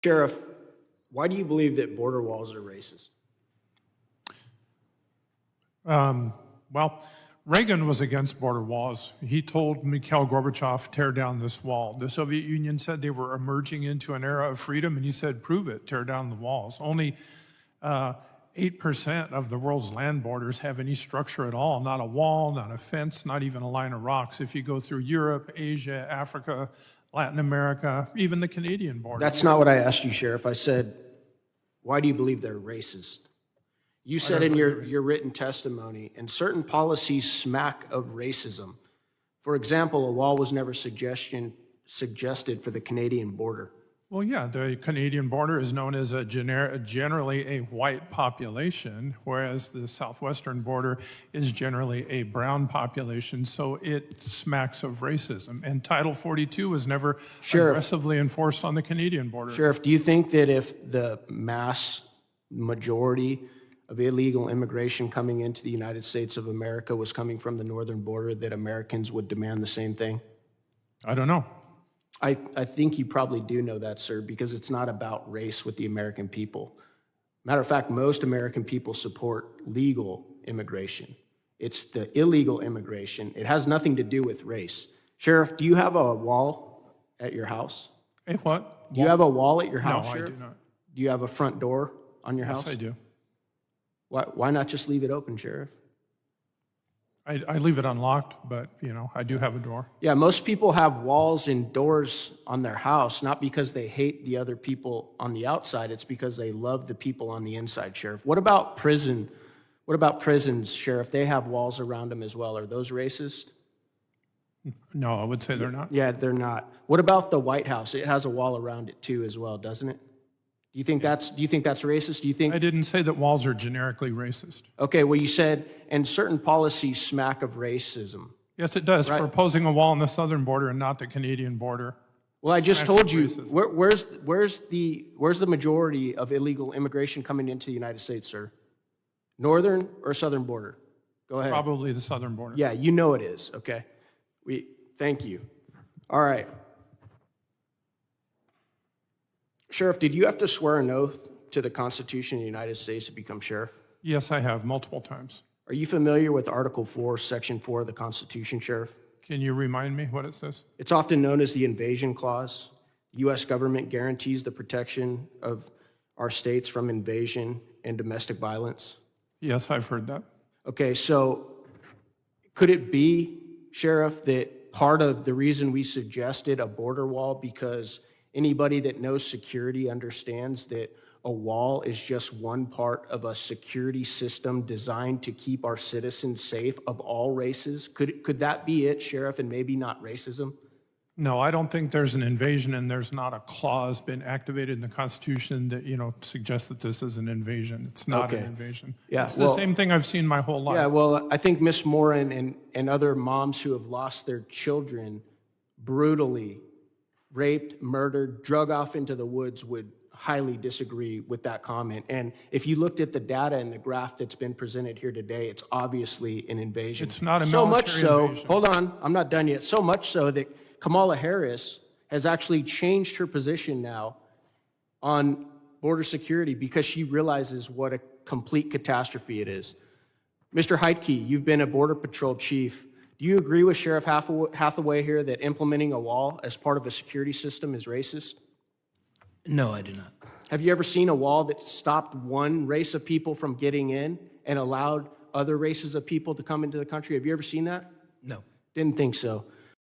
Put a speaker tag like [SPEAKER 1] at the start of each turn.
[SPEAKER 1] Sheriff, why do you believe that border walls are racist?
[SPEAKER 2] Well, Reagan was against border walls. He told Mikhail Gorbachev, tear down this wall. The Soviet Union said they were emerging into an era of freedom, and he said, prove it, tear down the walls. Only 8% of the world's land borders have any structure at all, not a wall, not a fence, not even a line of rocks. If you go through Europe, Asia, Africa, Latin America, even the Canadian border.
[SPEAKER 1] That's not what I asked you, Sheriff. I said, why do you believe they're racist? You said in your written testimony, and certain policies smack of racism. For example, a wall was never suggested for the Canadian border.
[SPEAKER 2] Well, yeah, the Canadian border is known as generally a white population, whereas the southwestern border is generally a brown population, so it smacks of racism. And Title 42 was never aggressively enforced on the Canadian border.
[SPEAKER 1] Sheriff, do you think that if the mass majority of illegal immigration coming into the United States of America was coming from the northern border, that Americans would demand the same thing?
[SPEAKER 2] I don't know.
[SPEAKER 1] I think you probably do know that, sir, because it's not about race with the American people. Matter of fact, most American people support legal immigration. It's the illegal immigration. It has nothing to do with race. Sheriff, do you have a wall at your house?
[SPEAKER 2] A what?
[SPEAKER 1] Do you have a wall at your house,
[SPEAKER 2] No,
[SPEAKER 1] Sheriff?
[SPEAKER 2] I do not.
[SPEAKER 1] Do you have a front door on your house?
[SPEAKER 2] Yes, I do.
[SPEAKER 1] Why not just leave it open, Sheriff?
[SPEAKER 2] I leave it unlocked, but, I do have a door.
[SPEAKER 1] Yeah, most people have walls and doors on their house, not because they hate the other people on the outside. It's because they love the people on the inside, Sheriff. What about prison? What about prisons, Sheriff? They have walls around them as well. Are those racist?
[SPEAKER 2] No, I would say they're not.
[SPEAKER 1] Yeah, they're not. What about the White House? It has a wall around it too as well, doesn't it? Do you think that's racist? Do you think?
[SPEAKER 2] I didn't say that walls are generically racist.
[SPEAKER 1] Okay, well, you said, and certain policies smack of racism.
[SPEAKER 2] Yes, it does.
[SPEAKER 1] Right.
[SPEAKER 2] Proposing a wall on the southern border and not the Canadian border.
[SPEAKER 1] Well, I just told you,
[SPEAKER 2] Racism.
[SPEAKER 1] where's the majority of illegal immigration coming into the United States, sir? Northern or southern border? Go ahead.
[SPEAKER 2] Probably the southern border.
[SPEAKER 1] Yeah, you know it is, okay? Thank you. All right. Sheriff, did you have to swear an oath to the Constitution of the United States to become sheriff?
[SPEAKER 2] Yes, I have multiple times.
[SPEAKER 1] Are you familiar with Article 4, Section 4 of the Constitution, Sheriff?
[SPEAKER 2] Can you remind me what it says?
[SPEAKER 1] It's often known as the Invasion Clause. The U.S. government guarantees the protection of our states from invasion and domestic violence.
[SPEAKER 2] Yes, I've heard that.
[SPEAKER 1] Okay, so could it be, Sheriff, that part of the reason we suggested a border wall, because anybody that knows security understands that a wall is just one part of a security system designed to keep our citizens safe of all races? Could that be it, Sheriff, and maybe not racism?
[SPEAKER 2] No, I don't think there's an invasion, and there's not a clause been activated in the Constitution that, suggests that this is an invasion. It's not an invasion.
[SPEAKER 1] Yeah,
[SPEAKER 2] it's the same thing I've seen my whole life.
[SPEAKER 1] Yeah, well, I think Miss Morin and other moms who have lost their children brutally raped, murdered, drug off into the woods would highly disagree with that comment. And if you looked at the data and the graph that's been presented here today, it's obviously an invasion.
[SPEAKER 2] It's not a
[SPEAKER 1] so much
[SPEAKER 2] military
[SPEAKER 1] so,
[SPEAKER 2] invasion.
[SPEAKER 1] hold on, I'm not done yet. So much so that Kamala Harris has actually changed her position now on border security because she realizes what a complete catastrophe it is. Mr. Heidke, you've been a Border Patrol chief. Do you agree with Sheriff Hathaway here that implementing a wall as part of a security system is racist?
[SPEAKER 3] No, I do not.
[SPEAKER 1] Have you ever seen a wall that stopped one race of people from getting in and allowed other races of people to come into the country? Have you ever seen that?
[SPEAKER 3] No.
[SPEAKER 1] Didn't think so.